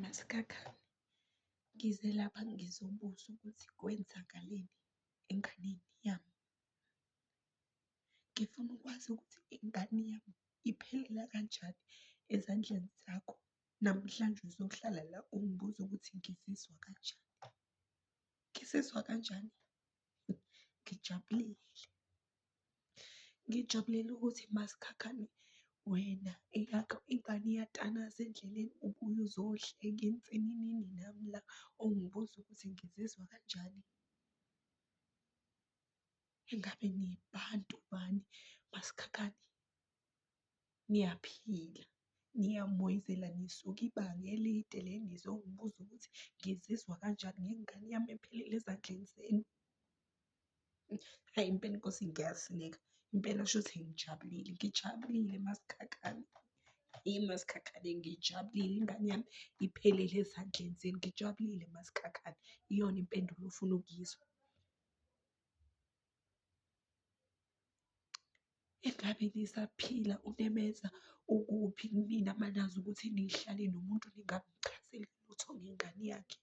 Masikhakhane, ngize lapha ngizobuza ukuthi kwenzakaleni enganeni yami. Ngifuna ukwazi ukuthi ingane yami iphelela kanjani ezandleni zakho. Namhlanje uzohlala la ungibuza ukuthi ngizizwa kanjani. Ngizizwa kanjani? Ngijabulile. Ngijabulele ukuthi Masikhakhane wena eyakho ingane iyatanaza endleleni ubuye uzohleka ensininini nami la ungibuza ukuthi ngizizwa kanjani. Engabe nibantu bani Masikhakhane? Niyaphila, niyamoyizela, nisuka ibanga elide le nizongibuza ukuthi ngizizwa kanjani ngengane yami ephelele ezandleni zenu. Hhayi impela Nkosi ngiyasineka, impela shuthi ngijabulile, ngijabulile Masikhakhane. Masikhakhane ngijabulile, ingane yami iphelele ezandleni zenu, ngijabulile Masikhakhane. Iyona impendulo ofuna ukuyizwa. Engabe nisaphila uNemeza ukuphi kumina manazi ukuthi nihlale nomuntu ningamchazeli lutho ngengane yakhe?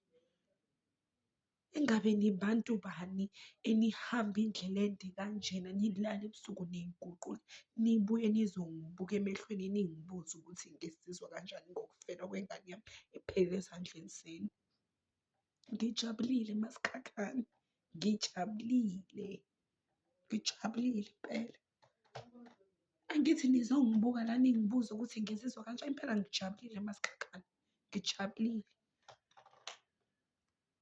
Engabe nibantu bani enihamba indlela ende kanjena nilala ebusuku niyiguqula nibuye nizongibuka emehlweni ningibuze ukuthi ngizizwa kanjani ngokufela kwengane yami ephelele ezandleni zenu? Ngijabulile Masikhakhane, ngijabulile, ngijabulile impela. Angithi nizongibuka la ningibuza ukuthi ngizizwa kanjani? Impela ngijabulile Masikhakhane, ngijabulile.